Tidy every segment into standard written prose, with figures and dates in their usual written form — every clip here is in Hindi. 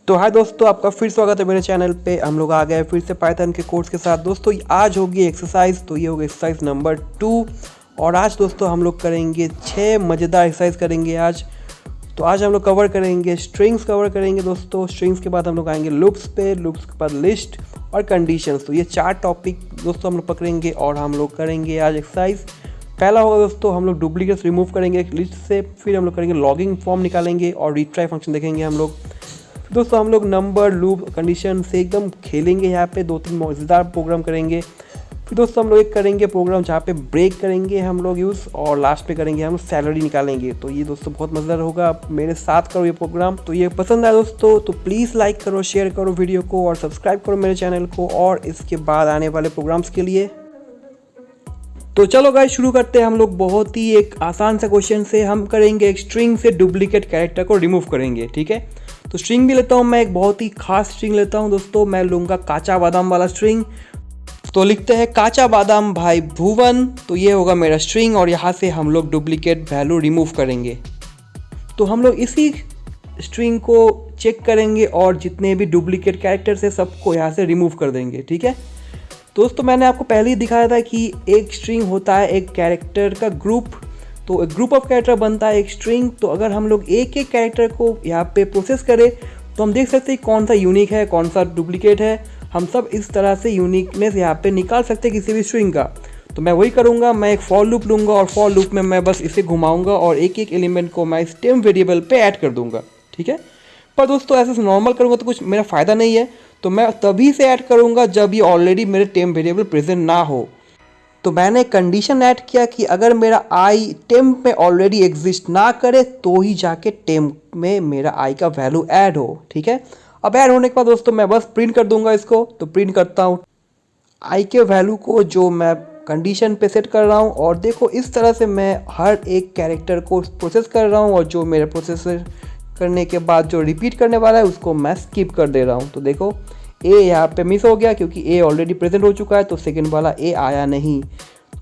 तो हाय दोस्तों, आपका फिर स्वागत है मेरे चैनल पे। हम लोग आ गए फिर से पाइथन के कोर्स के साथ। दोस्तों आज होगी एक्सरसाइज, तो ये होगी एक्सरसाइज नंबर 2। और आज दोस्तों हम लोग करेंगे 6 मज़ेदार एक्सरसाइज करेंगे आज। तो आज हम लोग कवर करेंगे स्ट्रिंग्स कवर करेंगे दोस्तों। स्ट्रिंग्स के बाद हम लोग आएंगे लूप्स पे, लूप्स के बाद लिस्ट और कंडीशंस। तो ये 4 टॉपिक दोस्तों हम लोग पकड़ेंगे और हम लोग करेंगे आज एक्सरसाइज। पहला होगा दोस्तों, हम लोग डुप्लीकेट्स रिमूव करेंगे लिस्ट से। फिर हम लोग करेंगे लॉगिंग फॉर्म निकालेंगे और रिट्राई फंक्शन देखेंगे हम लोग। दोस्तों हम लोग नंबर, लूप, कंडीशन से एकदम खेलेंगे। यहाँ पे 2-3 मज़ेदार प्रोग्राम करेंगे। फिर दोस्तों हम लोग एक करेंगे प्रोग्राम जहाँ पे ब्रेक करेंगे हम लोग यूज़, और लास्ट पे करेंगे हम सैलरी निकालेंगे। तो ये दोस्तों बहुत मज़ेदार होगा, आप मेरे साथ करो ये प्रोग्राम। तो ये पसंद आया दोस्तों तो प्लीज़ लाइक करो, शेयर करो वीडियो को और सब्सक्राइब करो मेरे चैनल को, और इसके बाद आने वाले प्रोग्राम्स के लिए। तो चलो गाइस शुरू करते हैं। हम लोग बहुत ही एक आसान सा क्वेश्चन से हम करेंगे, एक स्ट्रिंग से डुप्लीकेट कैरेक्टर को रिमूव करेंगे। ठीक है, तो स्ट्रिंग भी लेता हूँ मैं, एक बहुत ही खास स्ट्रिंग लेता हूँ दोस्तों। मैं लूँगा काचा बादाम वाला स्ट्रिंग। तो लिखते हैं काचा बादाम भाई भुवन। तो ये होगा मेरा स्ट्रिंग और यहाँ से हम लोग डुप्लीकेट वैल्यू रिमूव करेंगे। तो हम लोग इसी स्ट्रिंग को चेक करेंगे और जितने भी डुप्लीकेट कैरेक्टर्स है सबको यहाँ से रिमूव कर देंगे। ठीक है दोस्तों, मैंने आपको पहले ही दिखाया था कि एक स्ट्रिंग होता है एक कैरेक्टर का ग्रुप। तो एक ग्रुप ऑफ कैरेक्टर बनता है एक स्ट्रिंग। तो अगर हम लोग एक एक कैरेक्टर को यहाँ पे प्रोसेस करें तो हम देख सकते हैं कौन सा यूनिक है, कौन सा डुप्लीकेट है। हम सब इस तरह से यूनिकनेस यहाँ पे निकाल सकते हैं किसी भी स्ट्रिंग का। तो मैं वही करूँगा, मैं एक फॉर लूप लूँगा और फॉर लूप में मैं बस इसे घुमाऊँगा और एक एक एलिमेंट को मैं स्टेम वेरिएबल पे ऐड कर दूँगा। ठीक है, पर दोस्तों ऐसे नॉर्मल करूँगा तो कुछ मेरा फ़ायदा नहीं है। तो मैं तभी से ऐड करूँगा जब ये ऑलरेडी मेरे टेम्प वेरिएबल प्रेजेंट ना हो। तो मैंने कंडीशन ऐड किया कि अगर मेरा आई टेम्प में ऑलरेडी एग्जिस्ट ना करे तो ही जाके टेम्प में मेरा आई का वैल्यू ऐड हो। ठीक है, अब ऐड होने के बाद दोस्तों मैं बस प्रिंट कर दूंगा इसको। तो प्रिंट करता हूँ आई के वैल्यू को जो मैं कंडीशन पे सेट कर रहा हूँ। और देखो इस तरह से मैं हर एक कैरेक्टर को प्रोसेस कर रहा हूँ, और जो मेरे प्रोसेसर करने के बाद जो रिपीट करने वाला है उसको मैं स्किप कर दे रहा हूँ। तो देखो ए यहाँ पे मिस हो गया क्योंकि ए ऑलरेडी प्रेजेंट हो चुका है, तो सेकंड वाला ए आया नहीं।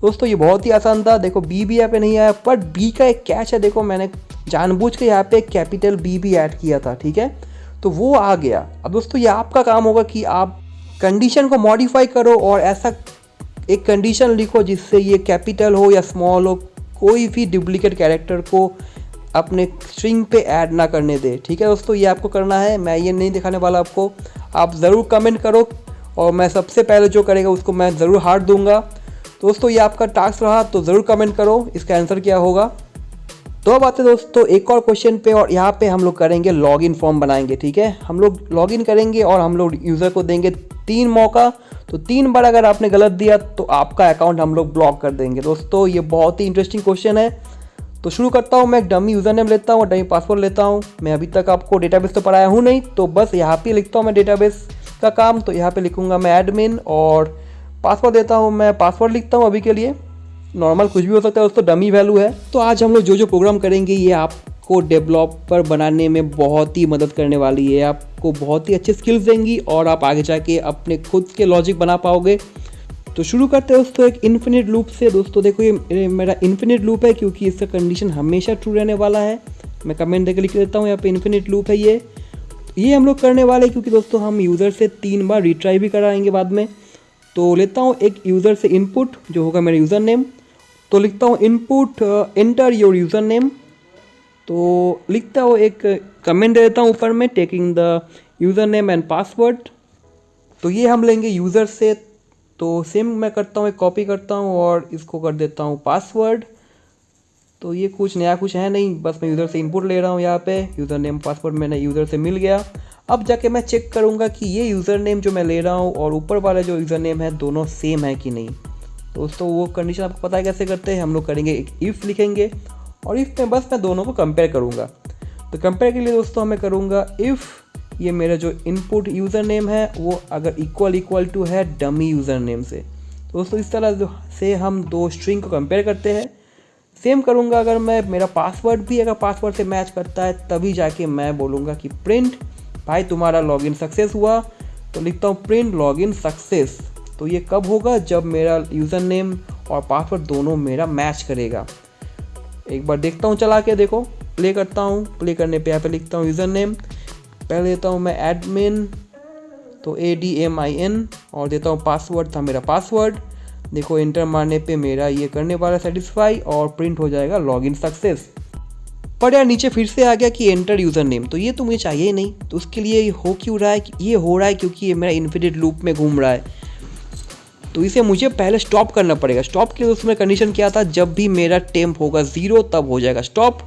दोस्तों ये बहुत ही आसान था। देखो बी भी यहाँ पे नहीं आया, बट बी का एक कैच है। देखो मैंने जानबूझ के यहाँ पे कैपिटल बी भी ऐड किया था। ठीक है, तो वो आ गया। अब दोस्तों ये आपका काम होगा कि आप कंडीशन को मॉडिफाई करो और ऐसा एक कंडीशन लिखो जिससे ये कैपिटल हो या स्मॉल हो, कोई भी डुप्लीकेट कैरेक्टर को अपने स्ट्रिंग पे ऐड ना करने दे। ठीक है दोस्तों, ये आपको करना है, मैं ये नहीं दिखाने वाला आपको। आप ज़रूर कमेंट करो और मैं सबसे पहले जो करेगा उसको मैं ज़रूर हार्ट दूंगा। दोस्तों ये आपका टास्क रहा, तो ज़रूर कमेंट करो इसका आंसर क्या होगा। तो अब आते दोस्तों एक और क्वेश्चन पे, और यहाँ पे हम लोग करेंगे लॉगिन फॉर्म बनाएंगे। ठीक है, हम लोग लॉगिन करेंगे और हम लोग यूज़र को देंगे 3 मौका। तो 3 बार अगर आपने गलत दिया तो आपका अकाउंट हम लोग ब्लॉक कर देंगे। दोस्तों ये बहुत ही इंटरेस्टिंग क्वेश्चन है। तो शुरू करता हूँ, मैं एक डमी यूज़र नेम लेता हूँ और डमी पासवर्ड लेता हूँ। मैं अभी तक आपको डेटाबेस तो पढ़ाया हूँ नहीं, तो बस यहाँ पे लिखता हूँ मैं डेटाबेस का काम। तो यहाँ पे लिखूँगा मैं एडमिन और पासवर्ड देता हूँ, मैं पासवर्ड लिखता हूँ अभी के लिए। नॉर्मल कुछ भी हो सकता है दोस्तों, डमी वैल्यू है। तो आज हम लोग जो प्रोग्राम करेंगे ये आपको डेवलपर बनाने में बहुत ही मदद करने वाली है, आपको बहुत ही अच्छे स्किल्स देंगी और आप आगे जाके अपने खुद के लॉजिक बना पाओगे। तो शुरू करते हैं दोस्तों एक इन्फिनिट लूप से। दोस्तों देखो ये मेरा इन्फिनिट लूप है क्योंकि इसका कंडीशन हमेशा ट्रू रहने वाला है। मैं कमेंट देकर लिख देता हूँ यहाँ पे इन्फिनिट लूप है ये हम लोग करने वाले क्योंकि दोस्तों हम यूज़र से 3 बार रिट्राई भी कराएंगे बाद में। तो लेता हूँ एक यूज़र से इनपुट जो होगा मेरा यूज़र नेम। तो लिखता हूँ input enter your user name. तो लिखता हूँ एक कमेंट दे देता हूँ ऊपर में, taking the user name and password. तो ये हम लेंगे यूज़र से। तो सेम मैं करता हूँ, एक कॉपी करता हूँ और इसको कर देता हूँ पासवर्ड। तो ये कुछ नया कुछ है नहीं, बस मैं यूज़र से इनपुट ले रहा हूँ। यहाँ पे यूज़र नेम पासवर्ड मैंने यूज़र से मिल गया। अब जाके मैं चेक करूँगा कि ये यूज़र नेम जो मैं ले रहा हूँ और ऊपर वाला जो यूज़र नेम है दोनों सेम है कि नहीं। दोस्तों वो कंडीशन आपको पता है कैसे करते हैं। हम लोग करेंगे एक इफ़ लिखेंगे और इफ़ में बस मैं दोनों को कंपेयर करूँगा। तो कंपेयर के लिए दोस्तों मैं करूँगा इफ़ ये मेरा जो इनपुट यूज़र नेम है वो अगर इक्वल टू है डमी यूज़र नेम से। दोस्तों इस तरह से हम 2 स्ट्रिंग को कंपेयर करते हैं। सेम करूँगा अगर मैं मेरा पासवर्ड भी अगर पासवर्ड से मैच करता है तभी जाके मैं बोलूँगा कि प्रिंट भाई तुम्हारा लॉगिन सक्सेस हुआ। तो लिखता हूँ प्रिंट लॉगिन सक्सेस। तो ये कब होगा, जब मेरा यूज़र नेम और पासवर्ड दोनों मेरा मैच करेगा। एक बार देखता हूँ चला के, देखो प्ले करता हूँ। प्ले करने पे यहाँ पे लिखता हूँ यूज़र नेम पहले देता हूँ मैं एडमिन, तो ADMIN, और देता हूँ पासवर्ड था मेरा पासवर्ड। देखो एंटर मारने पे मेरा ये करने वाला सेटिस्फाई और प्रिंट हो जाएगा लॉगिन सक्सेस। पर यार नीचे फिर से आ गया कि एंटर यूज़र नेम, तो ये तो मुझे चाहिए ही नहीं। तो उसके लिए हो क्यों रहा है, ये हो रहा है क्योंकि ये मेरा इन्फिनिट लूप में घूम रहा है, तो इसे मुझे पहले स्टॉप करना पड़ेगा। स्टॉप के लिए उसमें कंडीशन क्या था, जब भी मेरा टेम्प होगा 0 तब हो जाएगा स्टॉप।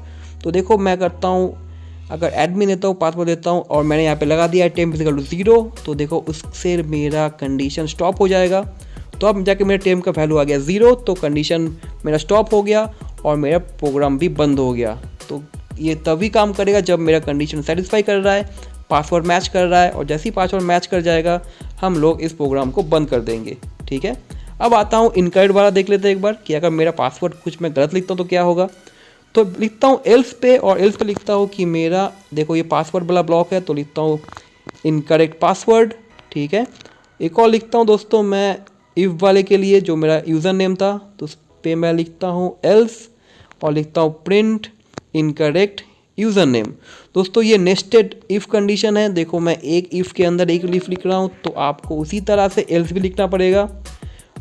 तो देखो मैं करता हूँ, अगर एडमिन देता हूँ, पासवर्ड देता हूँ और मैंने यहाँ पे लगा दिया है टेम्प इक्वल टू 0, तो देखो उससे मेरा कंडीशन स्टॉप हो जाएगा। तो अब जाके मेरे टेम्प का वैल्यू आ गया 0, तो कंडीशन मेरा स्टॉप हो गया और मेरा प्रोग्राम भी बंद हो गया। तो ये तभी काम करेगा जब मेरा कंडीशन सेटिस्फाई कर रहा है, पासवर्ड मैच कर रहा है, और जैसे ही पासवर्ड मैच कर जाएगा हम लोग इस प्रोग्राम को बंद कर देंगे। ठीक है, अब आता हूँ इनकरेक्ट वाला, देख लेते हैं एक बार कि अगर मेरा पासवर्ड कुछ मैं गलत लिखता हूँ तो क्या होगा। तो लिखता हूँ एल्स पे, और एल्स पे लिखता हूँ कि मेरा देखो ये पासवर्ड वाला ब्लॉक है, तो लिखता हूँ इनकरेक्ट पासवर्ड। ठीक है, एक और लिखता हूँ दोस्तों मैं इफ़ वाले के लिए, जो मेरा यूज़र नेम था, तो उस पर मैं लिखता हूँ एल्स और लिखता हूँ प्रिंट इनकरेक्ट यूज़र नेम। दोस्तों ये नेस्टेड इफ़ कंडीशन है, देखो मैं एक इफ़ के अंदर एक इफ़ लिख रहा हूँ, तो आपको उसी तरह से एल्स भी लिखना पड़ेगा।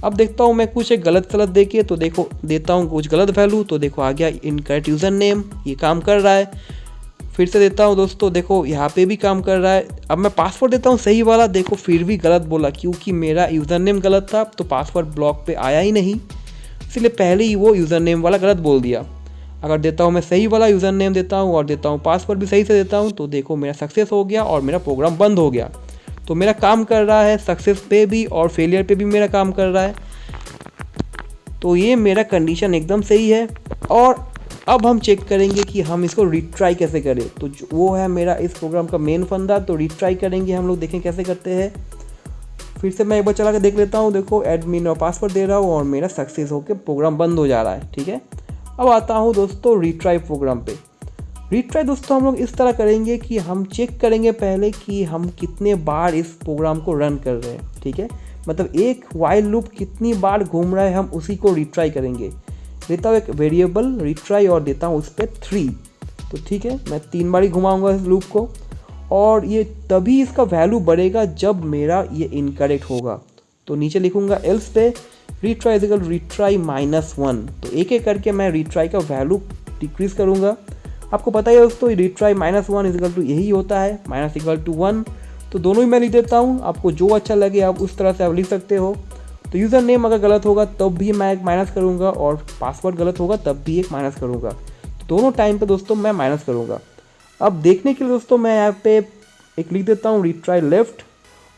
अब देखता हूँ मैं कुछ एक गलत देके, तो देखो देता हूँ कुछ गलत वैल्यू, तो देखो आ गया इनकरेक्ट यूज़र नेम, ये काम कर रहा है। फिर से देता हूँ दोस्तों, देखो यहाँ पे भी काम कर रहा है। अब मैं पासवर्ड देता हूँ सही वाला, देखो फिर भी गलत बोला, क्योंकि मेरा यूज़र नेम गलत था, तो पासवर्ड ब्लॉक पे आया ही नहीं, इसलिए पहले ही वो यूज़र नेम वाला गलत बोल दिया। अगर देता हूँ मैं सही वाला यूज़र नेम देता हूँ और देता हूँ पासवर्ड भी सही से देता हूँ, तो देखो मेरा सक्सेस हो गया और मेरा प्रोग्राम बंद हो गया। तो मेरा काम कर रहा है सक्सेस पे भी और फेलियर पे भी मेरा काम कर रहा है। तो ये मेरा कंडीशन एकदम सही है। और अब हम चेक करेंगे कि हम इसको रिट्राई कैसे करें, तो वो है मेरा इस प्रोग्राम का मेन फंदा। तो रिट्राई करेंगे हम लोग, देखें कैसे करते हैं। फिर से मैं एक बार चला के देख लेता हूँ, देखो एडमिन और पासवर्ड दे रहा हूँ और मेरा सक्सेस होकर प्रोग्राम बंद हो जा रहा है। ठीक है, अब आता हूँ दोस्तों रिट्राई प्रोग्राम पे। रिट्राई दोस्तों हम लोग इस तरह करेंगे कि हम चेक करेंगे पहले कि हम कितने बार इस प्रोग्राम को रन कर रहे हैं। ठीक है, मतलब एक वाइल लूप कितनी बार घूम रहा है, हम उसी को रिट्राई करेंगे। देता हूँ एक वेरिएबल रिट्राई और देता हूँ उस पर 3। तो ठीक है, मैं 3 बार ही घुमाऊँगा इस लूप को, और ये तभी इसका वैल्यू बढ़ेगा जब मेरा ये इनकरेक्ट होगा। तो नीचे लिखूँगा एल्स पे रिट्राई इक्वल रिट्राई -1। तो एक एक करके मैं रिट्राई का वैल्यू डिक्रीज़ करूँगा। आपको पता ही है दोस्तों रिट्राई -1 इक्वल टू यही होता है, माइनस इक्वल टू 1। तो दोनों ही मैं लिख देता हूँ, आपको जो अच्छा लगे आप उस तरह से आप लिख सकते हो। तो यूज़र नेम अगर गलत होगा तब भी मैं एक माइनस करूँगा, और पासवर्ड गलत होगा तब भी एक माइनस करूँगा। दोनों टाइम पे दोस्तों मैं माइनस करूँगा। अब देखने के लिए दोस्तों मैं यहाँ पे एक लिख देता हूँ रिट्राई लेफ्ट,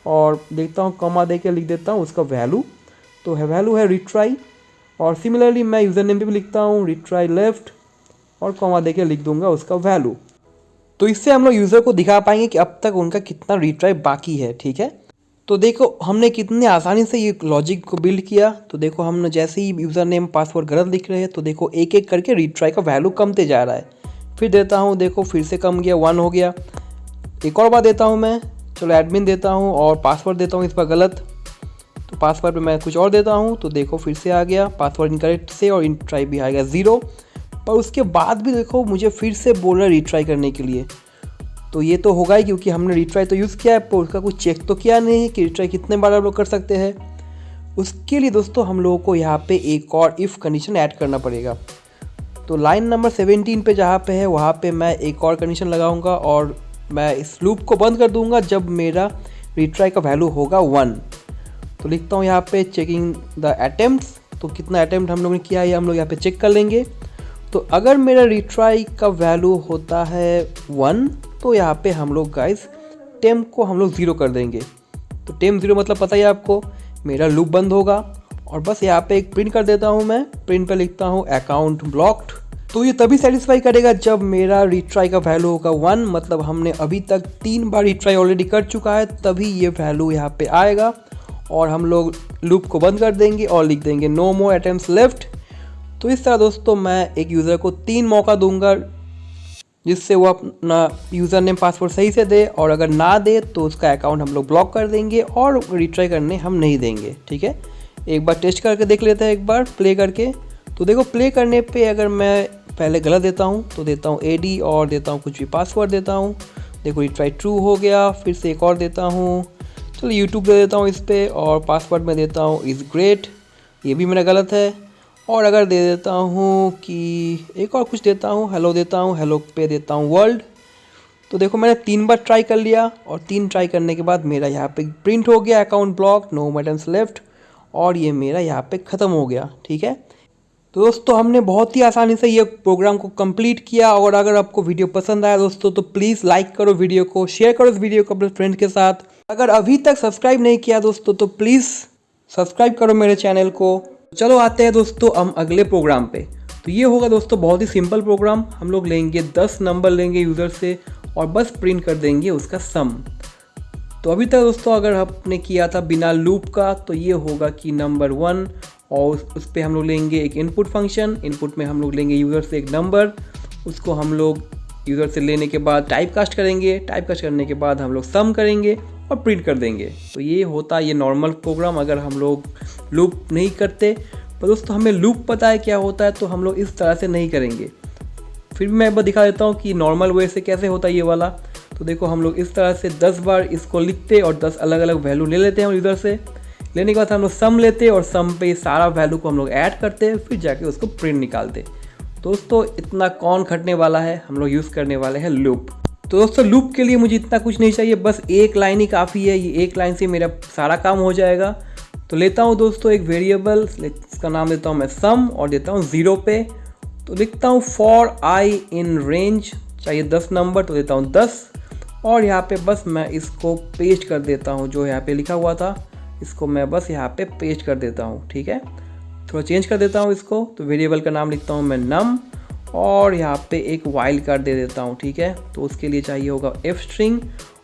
और देखता हूँ कॉमा दे के लिख देता हूँ उसका वैल्यू। तो वैल्यू है रिट्राई, और सिमिलरली मैं यूज़र नेम पे भी लिखता हूँ रिट्राई लेफ्ट और कॉमा दे के लिख दूंगा उसका वैल्यू। तो इससे हम लोग यूज़र को दिखा पाएंगे कि अब तक उनका कितना रिट्राई बाकी है। ठीक है, तो देखो हमने कितने आसानी से ये लॉजिक को बिल्ड किया। तो देखो हमने जैसे ही यूज़र नेम पासवर्ड गलत लिख रहे हैं, तो देखो एक एक करके रिट्राई का वैल्यू कमते जा रहा है। फिर देता हूँ, देखो फिर से कम गया, 1 हो गया। एक और बार देता हूँ मैं, चलो एडमिन देता हूँ और पासवर्ड देता हूँ इस पर गलत, तो पासवर्ड पे मैं कुछ और देता हूँ, तो देखो फिर से आ गया पासवर्ड इनकरेक्ट से, और रिट्राई भी आएगा 0। पर उसके बाद भी देखो मुझे फिर से बोल रहा है रिट्राई करने के लिए। तो ये तो होगा ही, क्योंकि हमने रिट्राई तो यूज़ किया है, पर उसका कुछ चेक तो किया नहीं कि रिट्राई कितने बार आप लोग कर सकते हैं। उसके लिए दोस्तों हम लोगों को यहाँ पे एक और इफ़ कंडीशन ऐड करना पड़ेगा। तो लाइन नंबर 17 पे जहाँ पे है वहाँ पे मैं एक और कंडीशन लगाऊंगा, और मैं इस लूप को बंद कर दूंगा जब मेरा रिट्राई का वैल्यू होगा 1। तो लिखता हूँ यहाँ पे चेकिंग द अटेम्प्ट्स, तो कितना अटेम्प्ट हम लोगों ने किया है हम लोग यहाँ पे चेक कर लेंगे। तो अगर मेरा रिट्राई का वैल्यू होता है 1, तो यहाँ पे हम लोग गाइस टेम्प को हम लोग 0 कर देंगे। तो टेम्प 0 मतलब पता ही आपको, मेरा लूप बंद होगा। और बस यहाँ पे एक प्रिंट कर देता हूँ मैं, प्रिंट पे लिखता हूँ अकाउंट ब्लॉक्ड। तो ये तभी सेटिस्फाई करेगा जब मेरा रिट्राई का वैल्यू होगा 1, मतलब हमने अभी तक 3 बार रिट्राई ऑलरेडी कर चुका है, तभी ये वैल्यू यहाँ पे आएगा। और हम लोग लूप को बंद कर देंगे और लिख देंगे नो मोर अटेम्प्ट्स लेफ्ट। तो इस तरह दोस्तों मैं एक यूज़र को 3 मौका दूंगा जिससे वो अपना यूज़र नेम पासवर्ड सही से दे, और अगर ना दे तो उसका अकाउंट हम लोग ब्लॉक कर देंगे और रिट्राई करने हम नहीं देंगे। ठीक है, एक बार टेस्ट करके देख लेते हैं, एक बार प्ले करके। तो देखो प्ले करने पे अगर मैं पहले गलत देता हूँ तो देता हूँ AD और देता हूँ कुछ भी पासवर्ड देता हूँ, देखो रिट्राई ट्रू हो गया। फिर से एक और देता हूँ, चलो यूट्यूब दे देता हूँ इस पर, और पासवर्ड में देता हूँ इज़ ग्रेट, ये भी मेरा गलत है। और अगर दे देता हूँ कि एक और कुछ देता हूँ, हेलो देता हूँ, हेलो पे देता हूँ वर्ल्ड। तो देखो मैंने 3 बार ट्राई कर लिया, और 3 ट्राई करने के बाद मेरा यहाँ पे प्रिंट हो गया account block, no buttons left, और ये मेरा यहाँ पे ख़त्म हो गया। ठीक है, तो दोस्तों हमने बहुत ही आसानी से ये प्रोग्राम को कंप्लीट किया। और अगर आपको वीडियो पसंद आया दोस्तों तो प्लीज़ लाइक करो वीडियो को, शेयर करो इस वीडियो को अपने फ्रेंड के साथ। अगर अभी तक सब्सक्राइब नहीं किया दोस्तों तो प्लीज़ सब्सक्राइब करो मेरे चैनल को। चलो आते हैं दोस्तों हम अगले प्रोग्राम पे। तो ये होगा दोस्तों बहुत ही सिंपल प्रोग्राम। हम लोग लेंगे 10 नंबर लेंगे यूज़र से और बस प्रिंट कर देंगे उसका सम। तो अभी तक दोस्तों अगर आपने किया था बिना लूप का तो ये होगा कि नंबर 1, और उस पर हम लोग लेंगे एक इनपुट फंक्शन। इनपुट में हम लोग लेंगे यूज़र से एक नंबर, उसको हम लोग यूज़र से लेने के बाद टाइप कास्ट करेंगे। टाइप कास्ट करने के बाद हम लोग सम करेंगे और प्रिंट कर देंगे। तो ये होता है ये नॉर्मल प्रोग्राम अगर हम लोग लूप नहीं करते। पर दोस्तों हमें लूप पता है क्या होता है, तो हम लोग इस तरह से नहीं करेंगे। फिर भी मैं एक बार दिखा देता हूँ कि नॉर्मल वे से कैसे होता है ये वाला। तो देखो हम लोग इस तरह से 10 बार इसको लिखते और 10 अलग अलग वैल्यू ले लेते हैं हम यूज़र से। लेने के बाद हम लोग सम लेते और सम पे सारा वैल्यू को हम लोग ऐड करते, फिर जाके उसको प्रिंट निकालते। दोस्तों इतना कौन खटने वाला है, हम लोग यूज़ करने वाले हैं लूप। तो दोस्तों लूप के लिए मुझे इतना कुछ नहीं चाहिए, बस एक लाइन ही काफ़ी है। ये एक लाइन से मेरा सारा काम हो जाएगा। तो लेता हूँ दोस्तों एक वेरिएबल, इसका नाम देता हूँ मैं सम और देता हूँ 0 पे। तो लिखता हूँ फॉर आई इन रेंज, चाहिए 10 नंबर तो देता हूँ 10, और यहाँ पे बस मैं इसको पेस्ट कर देता हूँ जो यहाँ पे लिखा हुआ था, इसको मैं बस यहाँ पे पेस्ट कर देता हूँ। ठीक है, थोड़ा चेंज कर देता हूँ इसको। तो वेरिएबल का नाम लिखता हूँ मैं नम, और यहाँ पे एक वाइल्ड कार्ड दे देता हूँ। ठीक है, तो उसके लिए चाहिए होगा एफ स्ट्रिंग,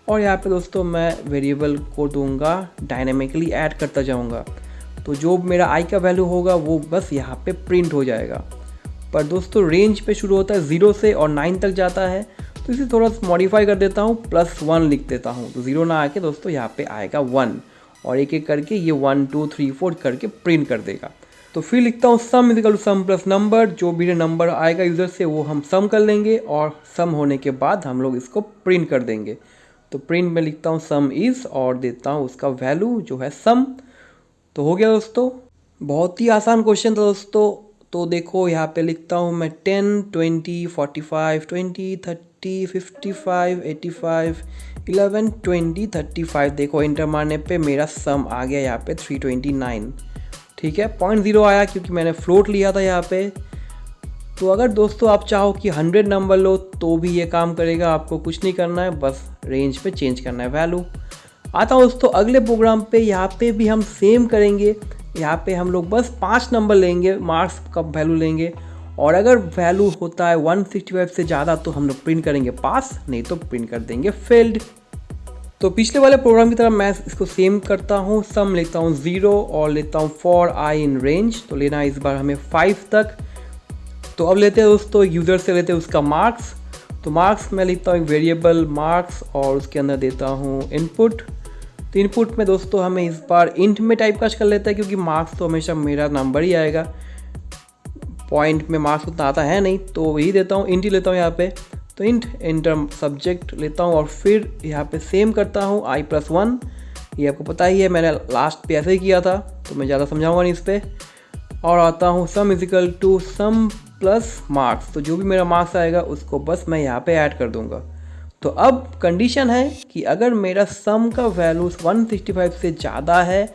और यहाँ पे दोस्तों मैं वेरिएबल को दूंगा डायनेमिकली ऐड करता जाऊँगा। तो जो मेरा आई का वैल्यू होगा वो बस यहाँ पे प्रिंट हो जाएगा। पर दोस्तों रेंज पे शुरू होता है 0 से और 9 तक जाता है, तो इसे थोड़ा मॉडिफाई कर देता हूँ, +1 लिख देता हूँ। तो 0 ना आके दोस्तों यहाँ पे आएगा 1, और एक एक करके ये 1 2 3 4 करके प्रिंट कर देगा। तो फिर लिखता हूँ sum is equal to sum plus number, जो भी नंबर आएगा यूज़र से वो हम सम कर लेंगे, और सम होने के बाद हम लोग इसको प्रिंट कर देंगे। तो प्रिंट में लिखता हूँ सम इज़ और देता हूँ उसका वैल्यू जो है सम। तो हो गया दोस्तों, बहुत ही आसान क्वेश्चन था दोस्तों। तो देखो यहाँ पे लिखता हूँ मैं 10 20 45 20 30 55 85 11 20 35। देखो इंटर मारने पे मेरा सम आ गया यहाँ पे 329। ठीक है, 0.0 आया क्योंकि मैंने फ्लोट लिया था यहाँ पे। तो अगर दोस्तों आप चाहो कि 100 नंबर लो तो भी ये काम करेगा, आपको कुछ नहीं करना है, बस रेंज पे चेंज करना है वैल्यू। आता हूँ दोस्तों अगले प्रोग्राम पे। यहाँ पे भी हम सेम करेंगे। यहाँ पे हम लोग बस 5 नंबर लेंगे, मार्क्स का वैल्यू लेंगे, और अगर वैल्यू होता है 165 से ज़्यादा तो हम लोग प्रिंट करेंगे पास, नहीं तो प्रिंट कर देंगे फेल्ड। तो पिछले वाले प्रोग्राम की तरह मैं इसको सेम करता हूँ। सम लेता हूँ 0 और लेता हूँ फॉर आई इन रेंज। तो लेना है इस बार हमें 5 तक। तो अब लेते हैं दोस्तों यूज़र से लेते हैं उसका मार्क्स। तो मार्क्स मैं लिखता हूँ एक वेरिएबल मार्क्स और उसके अंदर देता हूँ इनपुट। तो इनपुट में दोस्तों हमें इस बार इंट में टाइप कास्ट कर लेता है, क्योंकि मार्क्स तो हमेशा मेरा नंबर ही आएगा, पॉइंट में मार्क्स उतना आता है नहीं, तो वही देता हूँ, इंट ही लेता हूँ यहाँ पे। तो इंट इंटर सब्जेक्ट लेता हूँ और फिर यहाँ पे सेम करता हूँ i+1। ये आपको पता ही है, मैंने लास्ट पे ऐसे ही किया था, तो मैं ज़्यादा समझाऊंगा नहीं इस पर। और आता हूँ sum is equal to sum plus marks. तो जो भी मेरा मार्क्स आएगा उसको बस मैं यहाँ पे ऐड कर दूँगा। तो अब कंडीशन है कि अगर मेरा सम का वैल्यू 165 से ज़्यादा है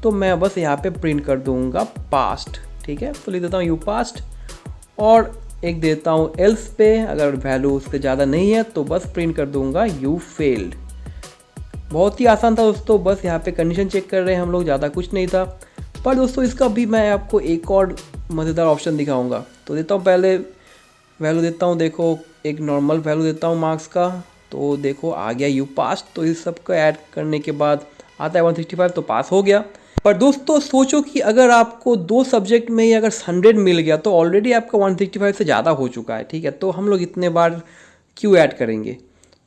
तो मैं बस यहाँ पे प्रिंट कर दूँगा पास्ट। ठीक है, तो लिख देता हूँ यू पास्ट, और एक देता हूँ एल्स पे, अगर वैल्यू उससे ज़्यादा नहीं है तो बस प्रिंट कर दूँगा यू फेल्ड। बहुत ही आसान था दोस्तों, बस यहाँ पे कंडीशन चेक कर रहे हैं हम लोग, ज़्यादा कुछ नहीं था। पर दोस्तों इसका भी मैं आपको एक और मज़ेदार ऑप्शन दिखाऊंगा। तो देता हूँ पहले वैल्यू देता हूँ, देखो एक नॉर्मल वैल्यू देता हूँ मार्क्स का। तो देखो आ गया यू पास। तो इस सब को ऐड करने के बाद आता है 165, तो पास हो गया। पर दोस्तों सोचो कि अगर आपको 2 सब्जेक्ट में ही अगर 100 मिल गया तो ऑलरेडी आपका 165 से ज़्यादा हो चुका है। ठीक है, तो हम लोग इतने बार क्यों ऐड करेंगे।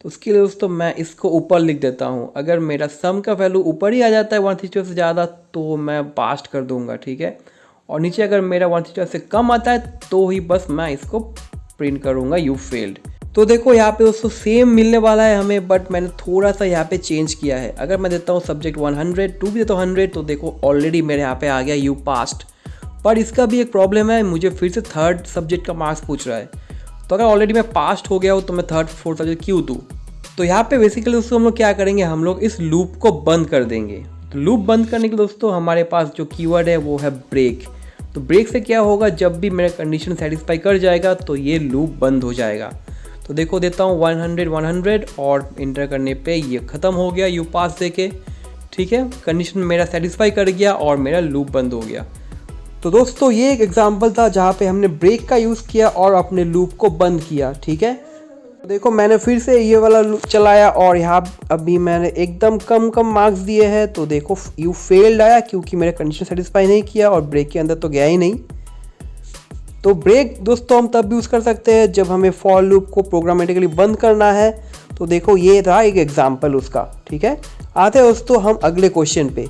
तो उसके लिए दोस्तों मैं इसको ऊपर लिख देता हूँ। अगर मेरा सम का वैल्यू ऊपर ही आ जाता है 165 से ज़्यादा तो मैं पास्ट कर दूँगा। ठीक है, और नीचे अगर मेरा 165 से कम आता है तो ही बस मैं इसको प्रिंट करूँगा यू फेल्ड। तो देखो यहाँ पे दोस्तों सेम मिलने वाला है हमें, बट मैंने थोड़ा सा यहाँ पे चेंज किया है। अगर मैं देता हूँ सब्जेक्ट 100, टू भी देता हूँ 100, तो देखो ऑलरेडी मेरे यहाँ पे आ गया यू पास्ट। पर इसका भी एक प्रॉब्लम है, मुझे फिर से थर्ड सब्जेक्ट का मार्क्स पूछ रहा है। तो अगर ऑलरेडी मैं पास्ट हो गया हूँ तो मैं थर्ड फोर्थ सब्जेक्ट क्यों दूँ। तो यहाँ पे बेसिकली दोस्तों हम लोग क्या करेंगे, हम लोग इस लूप को बंद कर देंगे। तो लूप बंद करने के लिए दोस्तों हमारे पास जो कीवर्ड है वो है ब्रेक। तो ब्रेक से क्या होगा, जब भी मेरा कंडीशन सेटिस्फाई कर जाएगा तो ये लूप बंद हो जाएगा। तो देखो देता हूँ 100 और इंटर करने पे ये ख़त्म हो गया यू पास दे के। ठीक है, कंडीशन मेरा सेटिस्फाई कर गया और मेरा लूप बंद हो गया। तो दोस्तों ये एक एग्जांपल था जहाँ पे हमने ब्रेक का यूज़ किया और अपने लूप को बंद किया। ठीक है, देखो मैंने फिर से ये वाला लूप चलाया और यहाँ अभी मैंने एकदम कम मार्क्स दिए हैं। तो देखो यू फेल्ड आया क्योंकि मेरा कंडीशन सेटिस्फाई नहीं किया और ब्रेक के अंदर तो गया ही नहीं। तो ब्रेक दोस्तों हम तब यूज़ कर सकते हैं जब हमें फॉर लूप को प्रोग्रामेटिकली बंद करना है। तो देखो ये रहा एक एग्जांपल उसका। ठीक है, आते हैं दोस्तों हम अगले क्वेश्चन पे।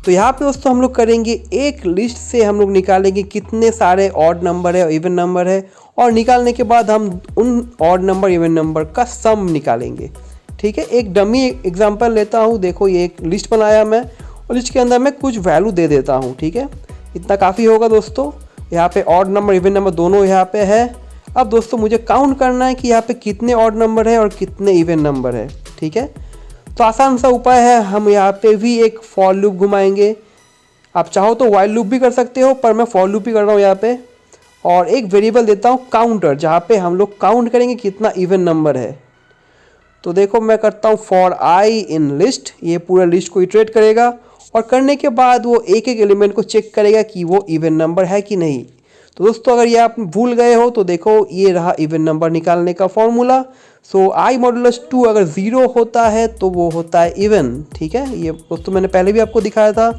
तो यहाँ पे दोस्तों हम लोग करेंगे एक लिस्ट से हम लोग निकालेंगे कितने सारे ऑड नंबर है और इवन नंबर है, और निकालने के बाद हम उन ऑड नंबर इवन नंबर का सम निकालेंगे। ठीक है, एक डमी एग्जांपल लेता हूँ। देखो ये एक लिस्ट बनाया मैं और लिस्ट के अंदर मैं कुछ वैल्यू दे देता हूँ। ठीक है, इतना काफ़ी होगा दोस्तों। यहाँ पे ऑड नंबर इवन नंबर दोनों यहाँ पे है। अब दोस्तों मुझे काउंट करना है कि यहाँ पे कितने ऑड नंबर है और कितने इवन नंबर है। ठीक है, तो आसान सा उपाय है, हम यहाँ पे भी एक फॉर लूप घुमाएंगे। आप चाहो तो वाइल लूप भी कर सकते हो, पर मैं फॉर लूप ही कर रहा हूँ यहाँ पे। और एक वेरिएबल देता हूँ काउंटर, जहाँ पे हम लोग काउंट करेंगे कितना इवन नंबर है। तो देखो मैं करता हूँ फॉर आई इन लिस्ट, ये पूरा लिस्ट को इटरेट करेगा और करने के बाद वो एक एक एलिमेंट को चेक करेगा कि वो इवन नंबर है कि नहीं। तो दोस्तों अगर ये आप भूल गए हो तो देखो ये रहा इवन नंबर निकालने का फॉर्मूला। सो आई मॉडुलस 2 अगर 0 होता है तो वो होता है इवन। ठीक है, ये दोस्तों मैंने पहले भी आपको दिखाया था।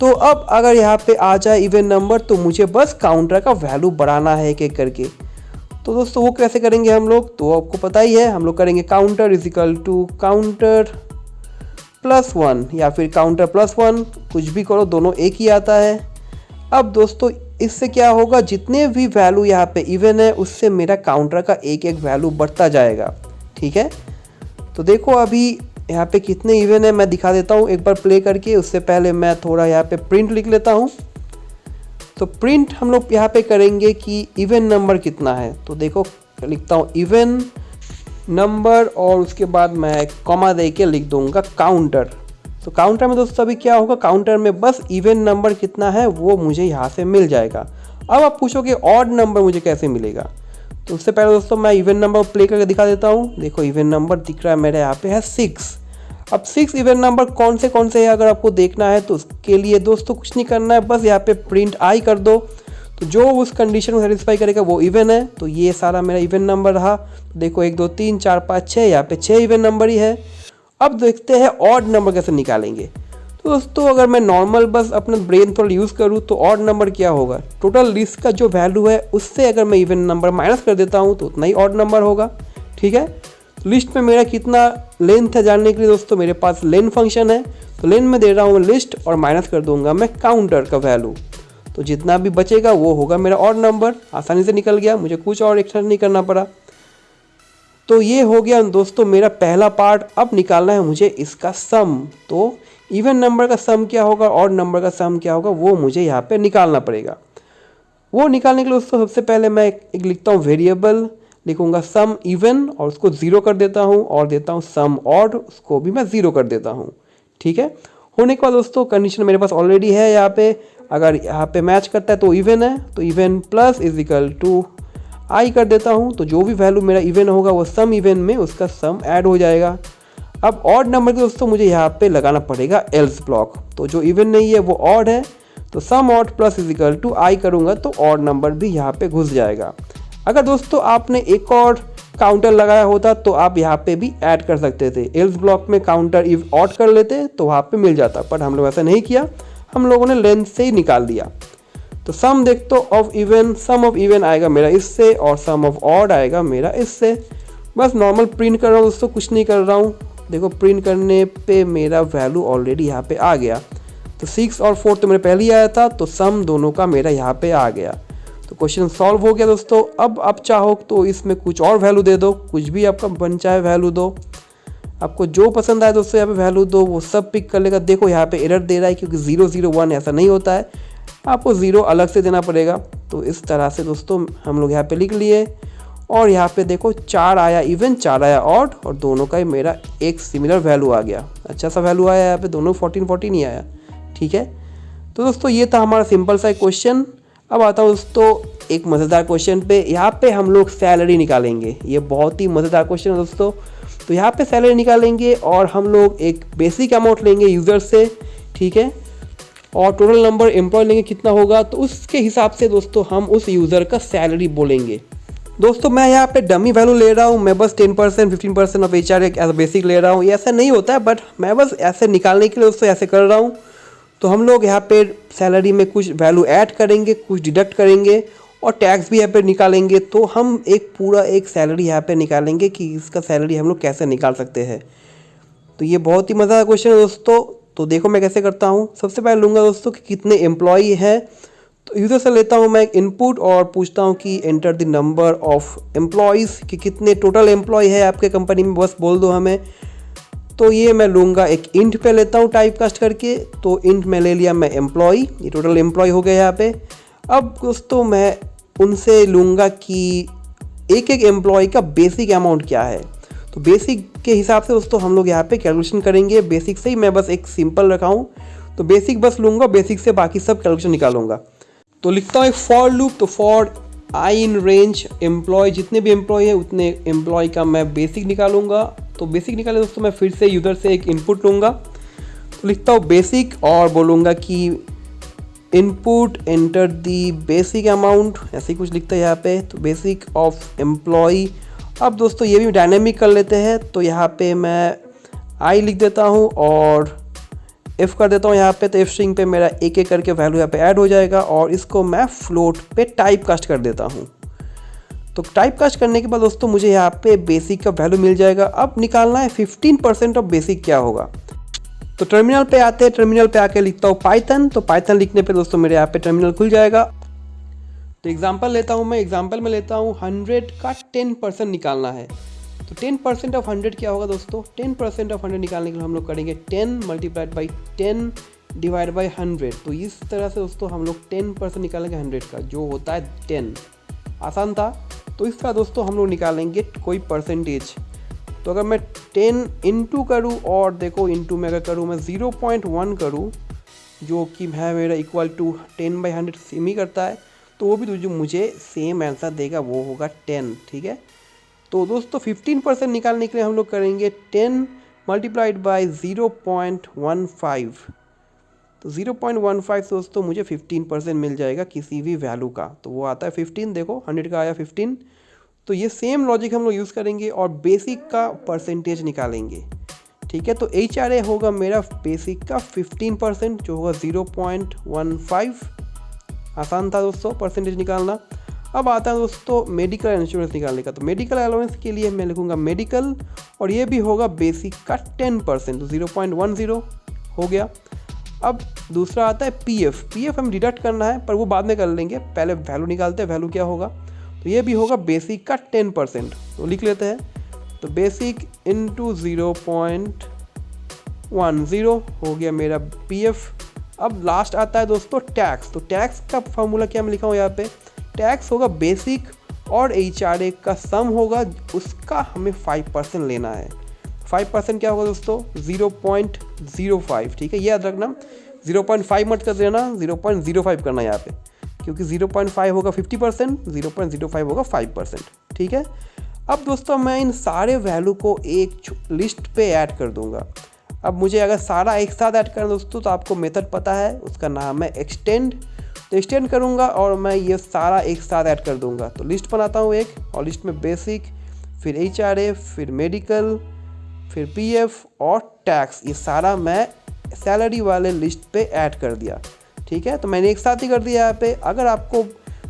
तो अब अगर यहाँ पे आ जाए इवन नंबर तो मुझे बस काउंटर का वैल्यू बढ़ाना है एक एक करके। तो दोस्तों वो कैसे करेंगे हम लोग, तो आपको पता ही है, हम लोग करेंगे counter is equal to counter +1 या फिर काउंटर +1, कुछ भी करो दोनों एक ही आता है। अब दोस्तों इससे क्या होगा, जितने भी वैल्यू यहाँ पे इवन है उससे मेरा काउंटर का एक एक वैल्यू बढ़ता जाएगा। ठीक है, तो देखो अभी यहाँ पे कितने इवन है मैं दिखा देता हूँ एक बार प्ले करके। उससे पहले मैं थोड़ा यहाँ पे प्रिंट लिख लेता हूँ। तो प्रिंट हम लोग यहाँ पे करेंगे कि इवन नंबर कितना है। तो देखो लिखता हूँ इवन नंबर और उसके बाद मैं कॉमा दे के लिख दूंगा काउंटर। तो काउंटर में दोस्तों अभी क्या होगा, काउंटर में बस इवन नंबर कितना है वो मुझे यहाँ से मिल जाएगा। अब आप पूछोगे ऑड नंबर मुझे कैसे मिलेगा, तो उससे पहले दोस्तों मैं इवन नंबर प्ले करके दिखा देता हूँ। देखो इवन नंबर दिख रहा है मेरे यहाँ पे है 6। अब 6 इवन नंबर कौन से है अगर आपको देखना है तो उसके लिए दोस्तों कुछ नहीं करना है, बस यहाँ पे प्रिंट आई कर दो। तो जो उस कंडीशन को सेटिस्फाई करेगा वो इवन है। तो ये सारा मेरा इवन नंबर रहा। तो देखो 1 2 3 4 5 6, यहाँ पे 6 इवन नंबर ही है। अब देखते हैं ऑड नंबर कैसे निकालेंगे। तो दोस्तों अगर मैं नॉर्मल बस अपना ब्रेन थोड़ा यूज़ करूँ तो ऑड नंबर क्या होगा, टोटल लिस्ट का जो वैल्यू है उससे अगर मैं इवन नंबर माइनस कर देता हूँ तो उतना ही ऑड नंबर होगा। ठीक है, लिस्ट में मेरा कितना लेंथ है जानने के लिए दोस्तों मेरे पास लेन फंक्शन है। तो लेन में दे रहा हूँ मैं लिस्ट और माइनस कर दूंगा मैं काउंटर का वैल्यू। तो जितना भी बचेगा वो होगा मेरा ऑड नंबर। आसानी से निकल गया, मुझे कुछ और एक्स्ट्रा नहीं करना पड़ा। तो ये हो गया दोस्तों मेरा पहला पार्ट। अब निकालना है मुझे इसका सम। तो इवन नंबर का सम क्या होगा, ऑड नंबर का सम क्या होगा, वो मुझे यहाँ पे निकालना पड़ेगा। वो निकालने के लिए दोस्तों सबसे पहले मैं एक लिखता हूँ वेरिएबल, लिखूंगा सम इवन और उसको 0 कर देता हूँ, और देता हूँ सम ऑड, उसको भी मैं 0 कर देता हूँ। ठीक है, होने के बाद दोस्तों कंडीशन मेरे पास ऑलरेडी है यहाँ पे। अगर यहाँ पे मैच करता है तो इवन है, तो even plus is equal to I कर देता हूँ। तो जो भी वैल्यू मेरा इवन होगा वो सम इवन में उसका सम ऐड हो जाएगा। अब ऑड नंबर के दोस्तों मुझे यहाँ पे लगाना पड़ेगा एल्स ब्लॉक। तो जो इवन नहीं है वो ऑड है, तो sum odd plus is equal to I करूँगा तो ऑड नंबर भी यहाँ पे घुस जाएगा। अगर दोस्तों आपने एक और काउंटर लगाया होता तो आप यहाँ पे भी ऐड कर सकते थे। एल्स ब्लॉक में काउंटर इफ ऑड कर लेते तो वहाँ पे मिल जाता, पर हम लोग ऐसा नहीं किया, हम लोगों ने लेंथ से ही निकाल दिया। तो सम देख तो of even, sum of even आएगा मेरा इससे और सम ऑफ ऑड आएगा मेरा इससे। बस नॉर्मल प्रिंट कर रहा हूँ दोस्तों, कुछ नहीं कर रहा हूँ। देखो प्रिंट करने पे मेरा वैल्यू ऑलरेडी यहाँ पे आ गया। तो 6 और 4 तो मेरे पहले ही आया था, तो सम दोनों का मेरा यहाँ पे आ गया। तो तो क्वेश्चन सॉल्व हो गया दोस्तों। अब आप चाहो तो इसमें कुछ और वैल्यू दे दो, कुछ भी आपका बन चाहे वैल्यू दो, आपको जो पसंद आए दोस्तों यहाँ पे वैल्यू दो, वो सब पिक कर लेगा। देखो यहाँ पे एरर दे रहा है क्योंकि 0 0 1 ऐसा नहीं होता है, आपको 0 अलग से देना पड़ेगा। तो इस तरह से दोस्तों हम लोग यहाँ पे लिख लिए और यहाँ पे देखो 4 आया इवन, 4 आया ऑड और दोनों का ही मेरा एक सिमिलर वैल्यू आ गया। अच्छा सा वैल्यू आया यहाँ पे, दोनों 14 14 ही आया। ठीक है, तो दोस्तों ये था हमारा सिंपल सा क्वेश्चन। अब आता हूँ दोस्तों एक मज़ेदार क्वेश्चन पे। यहाँ पे हम लोग सैलरी निकालेंगे, ये बहुत ही मज़ेदार क्वेश्चन है दोस्तों। तो यहाँ पे सैलरी निकालेंगे और हम लोग एक बेसिक अमाउंट लेंगे यूज़र से, ठीक है, और टोटल नंबर एम्प्लॉय लेंगे कितना होगा, तो उसके हिसाब से दोस्तों हम उस यूज़र का सैलरी बोलेंगे। दोस्तों मैं यहाँ पे डमी वैल्यू ले रहा हूँ, मैं बस 10% 15% ऑफ HR एज बेसिक ले रहा हूँ। ये ऐसा नहीं होता है, बट मैं बस ऐसे निकालने के लिए दोस्तों ऐसे कर रहा हूँ। तो हम लोग यहाँ पे सैलरी में कुछ वैल्यू ऐड करेंगे, कुछ डिडक्ट करेंगे और टैक्स भी यहाँ पे निकालेंगे। तो हम एक पूरा एक सैलरी यहाँ पे निकालेंगे कि इसका सैलरी हम लोग कैसे निकाल सकते हैं। तो ये बहुत ही मज़ेदार क्वेश्चन है दोस्तों। तो देखो मैं कैसे करता हूँ। सबसे पहले लूँगा दोस्तों कि कितने एम्प्लॉई है, तो यूज़र से लेता हूँ मैं एक इनपुट और पूछता हूँ कि enter the number of employees, कि कितने टोटल एम्प्लॉय है आपके कंपनी में, बस बोल दो हमें। तो ये मैं लूँगा एक इंट पे लेता हूँ टाइप कास्ट करके। तो इंट में ले लिया मैं एम्प्लॉय, ये टोटल एम्प्लॉय हो गया यहाँ पे। अब दोस्तों मैं उनसे लूँगा कि एक एक एम्प्लॉय का बेसिक अमाउंट क्या है। तो बेसिक के हिसाब से दोस्तों हम लोग यहाँ पे कैलकुलेशन करेंगे। बेसिक से ही मैं बस एक सिंपल रखा हूँ, तो बेसिक बस लूँगा, बेसिक से बाकी सब कैलकुलेशन निकालूंगा। तो लिखता हूँ एक फॉर लूप। तो for i in range employ, जितने भी एम्प्लॉय है उतने एम्प्लॉय का मैं बेसिक निकालूंगा। तो बेसिक निकाले दोस्तों मैं फिर से यूज़र से एक इनपुट लूँगा। तो लिखता हूँ बेसिक और बोलूँगा कि input enter the basic amount, ऐसे ही कुछ लिखता है यहाँ पे। तो बेसिक ऑफ एम्प्लॉय। अब दोस्तों ये भी डायनेमिक कर लेते हैं। तो यहाँ पे मैं आई लिख देता हूँ और एफ कर देता हूँ यहाँ पे। तो एफ स्ट्रिंग पे मेरा एक एक करके वैल्यू यहाँ पे ऐड हो जाएगा और इसको मैं फ्लोट पे टाइप कास्ट कर देता हूँ। तो टाइप कास्ट करने के बाद दोस्तों मुझे यहाँ पे बेसिक का वैल्यू मिल जाएगा। अब निकालना है 15% ऑफ बेसिक क्या होगा। तो टर्मिनल पे आते हैं, टर्मिनल पे आके लिखता हूँ पाइथन। तो पाइथन लिखने पे दोस्तों मेरे यहाँ पे टर्मिनल खुल जाएगा। तो एग्जांपल लेता हूँ मैं, एग्जांपल में लेता हूँ 100 का 10% निकालना है। तो 10% ऑफ 100 क्या होगा दोस्तों, 10% ऑफ 100 निकालने के लिए हम लोग करेंगे 10 मल्टीप्लाइड बाई 10 डिवाइड बाई 100। तो इस तरह से दोस्तों हम लोग 10% निकालेंगे 100 का, जो होता है 10। आसान था। तो इस तरह दोस्तों हम लोग निकालेंगे कोई परसेंटेज। तो अगर मैं 10 इंटू करूँ और देखो इंटू में अगर करूँ मैं 0.1 करूँ, जो कि है मेरा इक्वल टू 10/100 सेम ही करता है, तो वो भी जो मुझे सेम आंसर देगा वो होगा 10। ठीक है, तो दोस्तों 15% निकालने के लिए हम लोग करेंगे 10 मल्टीप्लाइड बाई 0.15। तो 0.15 दोस्तों मुझे 15% मिल जाएगा किसी भी वैल्यू का। तो वो आता है 15, देखो 100 का आया 15। तो ये सेम लॉजिक हम लोग यूज़ करेंगे और बेसिक का परसेंटेज निकालेंगे। ठीक है, तो HRA होगा मेरा बेसिक का 15%, जो होगा 0.15। आसान था दोस्तों परसेंटेज निकालना। अब आता है दोस्तों मेडिकल इंश्योरेंस निकालने का। तो मेडिकल अलाउंस के लिए मैं लिखूंगा मेडिकल और ये भी होगा बेसिक का 10%, तो 0.10 हो गया। अब दूसरा आता है पीएफ हम डिडक्ट करना है, पर वो बाद में कर लेंगे, पहले वैल्यू निकालते हैं, वैल्यू क्या होगा। तो ये भी होगा बेसिक का 10%, तो लिख लेते हैं। तो बेसिक इंटू 0.10 हो गया मेरा पीएफ। अब लास्ट आता है दोस्तों टैक्स। तो टैक्स का फॉर्मूला क्या मैं लिखा हूँ यहाँ पे, टैक्स होगा बेसिक और HRA का सम होगा, उसका हमें 5% लेना है। 5% क्या होगा दोस्तों, 0.05। ठीक है, ये याद रखना, 0.5 मत कर देना, 0.05 करना यहाँ पे, क्योंकि 0.5 होगा 50%, 0.05 होगा 5%। ठीक है, अब दोस्तों मैं इन सारे वैल्यू को एक लिस्ट पे ऐड कर दूंगा। अब मुझे अगर सारा एक साथ ऐड करना दोस्तों, तो आपको मेथड पता है, उसका नाम है एक्सटेंड। तो एक्सटेंड करूँगा और मैं ये सारा एक साथ ऐड कर दूंगा। तो लिस्ट बनाता हूँ एक, और लिस्ट में बेसिक, फिर HRA, फिर मेडिकल, फिर PF और टैक्स, ये सारा मैं सैलरी वाले लिस्ट पे ऐड कर दिया। ठीक है, तो मैंने एक साथ ही कर दिया यहाँ पे। अगर आपको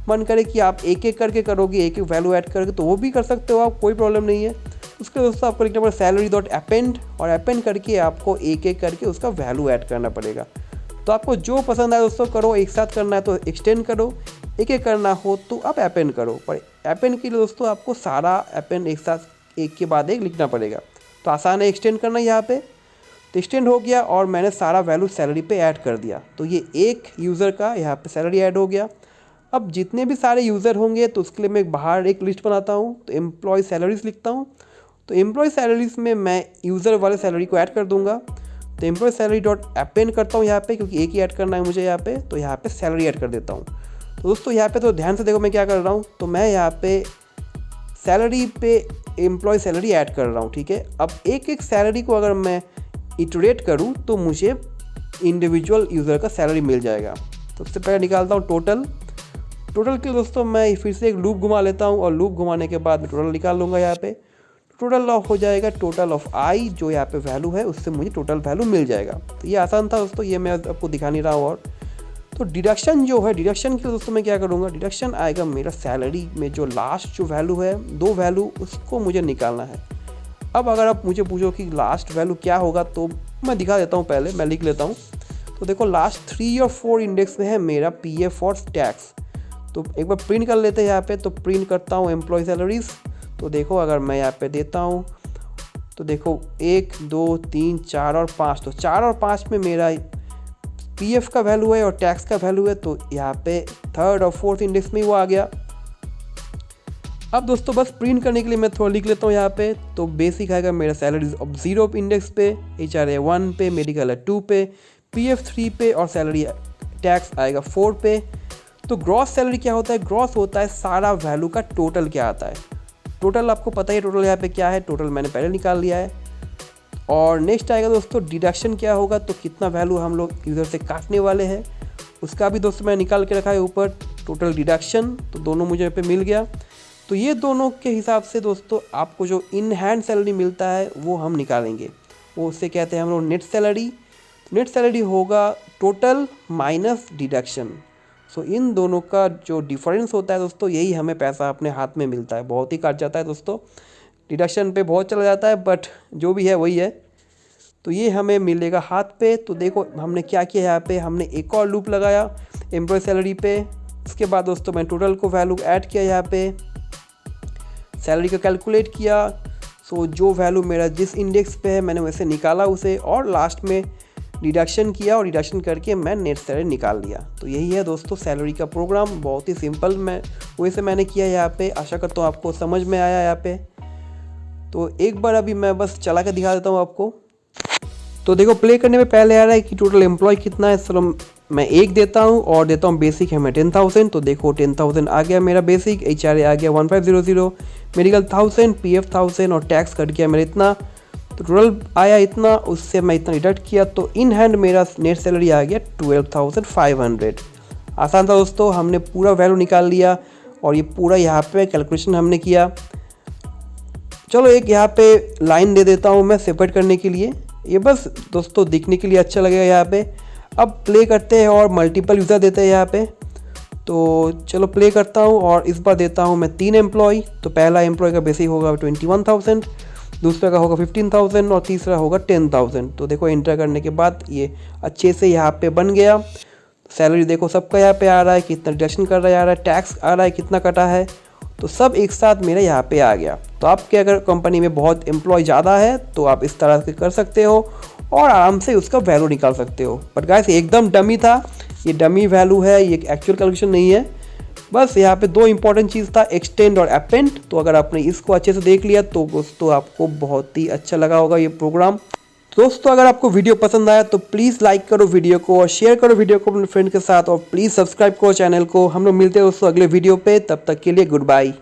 मन करे कि आप एक एक करके करोगे, एक एक वैल्यू ऐड करके, तो वो भी कर सकते हो आप, कोई प्रॉब्लम नहीं है। उसके दोस्तों आपको लिखना पड़ेगा salary.append, और अपेंड करके आपको एक एक करके उसका वैल्यू ऐड करना पड़ेगा। तो आपको जो पसंद आए दोस्तों करो, एक साथ करना है तो एक्सटेंड करो, एक एक करना हो तो आप अपेंड करो, पर अपेंड के लिए दोस्तों आपको सारा अपेंड एक साथ एक के बाद एक लिखना पड़ेगा। तो आसान है एक्सटेंड करना यहाँ पे। तो एक्सटेंड हो गया और मैंने सारा वैल्यू सैलरी पे ऐड कर दिया। तो ये एक यूज़र का यहाँ पे सैलरी ऐड हो गया। अब जितने भी सारे यूज़र होंगे तो उसके लिए मैं बाहर एक लिस्ट बनाता हूँ, तो एम्प्लॉय सैलरीज लिखता हूँ। तो एम्प्लॉय सैलरीज में मैं यूज़र वाले सैलरी को ऐड कर दूँगा। तो एम्प्लॉय सैलरी डॉट अपेंड करता हूँ यहाँ पे, क्योंकि एक ही ऐड करना है मुझे यहाँ पे। तो यहाँ पे सैलरी ऐड कर देता हूँ। तो दोस्तों यहाँ पे तो ध्यान से देखो मैं क्या कर रहा हूँ। तो मैं यहाँ पे सैलरी पे एम्प्लॉय सैलरी ऐड कर रहा हूँ, ठीक है। अब एक एक सैलरी को अगर मैं इटरेट करूँ तो मुझे इंडिविजुअल यूज़र का सैलरी मिल जाएगा। तो सबसे पहले निकालता हूँ टोटल के लिए दोस्तों मैं फिर से एक लूप घुमा लेता हूँ, और लूप घुमाने के बाद मैं टोटल निकाल लूँगा यहाँ पे। टोटल हो जाएगा टोटल ऑफ आई, जो यहाँ पे वैल्यू है उससे मुझे टोटल वैल्यू मिल जाएगा। तो ये आसान था दोस्तों, ये मैं आपको दिखा नहीं रहा हूँ। और तो डिडक्शन जो है, डिडक्शन के लिए दोस्तों मैं क्या करूँगा, डिडक्शन आएगा मेरा सैलरी में जो लास्ट जो वैल्यू है, दो वैल्यू उसको मुझे निकालना है। अब अगर आप मुझे पूछो कि लास्ट वैल्यू क्या होगा, तो मैं दिखा देता हूँ, पहले मैं लिख लेता हूँ। तो देखो लास्ट 3 और 4 इंडेक्स में है मेरा PF और टैक्स। तो एक बार प्रिंट कर लेते हैं यहाँ पे। तो प्रिंट करता हूँ एम्प्लॉय सैलरीज। तो देखो अगर मैं यहाँ पे देता हूँ तो देखो 1 2 3 4 और 5। तो 4 और 5 में मेरा PF का वैल्यू है और टैक्स का वैल्यू है। तो यहाँ पे 3rd और 4th इंडेक्स में ही वो आ गया। अब दोस्तों बस प्रिंट करने के लिए मैं थोड़ा लिख लेता हूँ यहाँ पे। तो बेसिक आएगा मेरा सैलरीज अब 0 इंडेक्स पे, HRA 1 पे, मेडिकल है 2 पे, PF 3 पे और सैलरी टैक्स आएगा 4 पे। तो ग्रॉस सैलरी क्या होता है, ग्रॉस होता है सारा वैल्यू का टोटल क्या आता है। टोटल आपको पता ही है टोटल यहाँ पे क्या है, टोटल मैंने पहले निकाल लिया है। और नेक्स्ट आएगा दोस्तों डिडक्शन क्या होगा, तो कितना वैल्यू हम लोग यूज़र से काटने वाले हैं उसका भी दोस्तों मैं निकाल के रखा है ऊपर, टोटल डिडक्शन। तो दोनों मुझे यहाँ पे मिल गया। तो ये दोनों के हिसाब से दोस्तों आपको जो इन हैंड सैलरी मिलता है वो हम निकालेंगे, वो उससे कहते हैं हम लोग नेट सैलरी। नेट सैलरी होगा टोटल माइनस डिडक्शन। सो इन दोनों का जो डिफरेंस होता है दोस्तों, यही हमें पैसा अपने हाथ में मिलता है। बहुत ही कट जाता है दोस्तों, डिडक्शन पे बहुत चला जाता है, बट जो भी है वही है। तो ये हमें मिलेगा हाथ पे। तो देखो हमने क्या किया यहाँ पे, हमने एक और लूप लगाया एम्प्लॉय सैलरी पे। उसके बाद दोस्तों मैं टोटल को वैल्यू ऐड किया यहाँ पे, सैलरी का कैलकुलेट किया। सो जो वैल्यू मेरा जिस इंडेक्स पे है मैंने वैसे निकाला उसे, और लास्ट में डिडक्शन किया और डिडक्शन करके मैं नेट सैलरी निकाल लिया। तो यही है दोस्तों सैलरी का प्रोग्राम, बहुत ही सिंपल मैं वैसे मैंने किया यहाँ पे। आशा करता हूँ आपको समझ में आया यहाँ पे। तो एक बार अभी मैं बस चला के दिखा देता हूँ आपको। तो देखो प्ले करने में पहले आ रहा है कि टोटल एम्प्लॉय कितना है। चलो मैं 1 देता हूँ और देता हूँ बेसिक है मैं 10,000। तो देखो 10,000 आ गया मेरा बेसिक, HRA आ गया 1500, मेडिकल 1000, PF 1000 और टैक्स कट गया मेरा इतना। तो टोटल आया इतना, उससे मैं इतना डिडक्ट किया। तो इन हैंड मेरा नेट सैलरी आ गया 12,500। आसान था दोस्तों, हमने पूरा वैल्यू निकाल लिया और ये पूरा यहाँ पे कैलकुलेशन हमने किया। चलो एक यहाँ पे लाइन दे देता हूँ मैं सेपरेट करने के लिए, ये बस दोस्तों दिखने के लिए अच्छा लगेगा यहाँ पे। अब प्ले करते हैं और मल्टीपल यूज़र देते हैं यहाँ पे। तो चलो प्ले करता हूँ और इस बार देता हूँ मैं 3 एम्प्लॉय। तो पहला एम्प्लॉय का बेसिक होगा 21,000, दूसरा का होगा 15,000 और तीसरा होगा 10,000। तो देखो एंटर करने के बाद ये अच्छे से यहाँ पे बन गया। सैलरी देखो सबका यहाँ पे आ रहा है, कितना डिडक्शन कर रहा है, आ रहा है टैक्स आ रहा है कितना कटा है, तो सब एक साथ मेरा यहाँ पे आ गया। तो आपके अगर कंपनी में बहुत एम्प्लॉय ज़्यादा है तो आप इस तरह से कर सकते हो और आराम से उसका वैल्यू निकाल सकते हो। बट गाइस एकदम डमी था, ये डमी वैल्यू है, ये एक्चुअल कैलकुलेशन नहीं है। बस यहाँ पे 2 इंपॉर्टेंट चीज़ था, एक्सटेंड और अपेंड। तो अगर आपने इसको अच्छे से देख लिया तो दोस्तों आपको बहुत ही अच्छा लगा होगा ये प्रोग्राम। दोस्तों अगर आपको वीडियो पसंद आया तो प्लीज़ लाइक करो वीडियो को और शेयर करो वीडियो को अपने फ्रेंड के साथ, और प्लीज़ सब्सक्राइब करो चैनल को। हम लोग मिलते हैं दोस्तों अगले वीडियो पे, तब तक के लिए गुड बाय।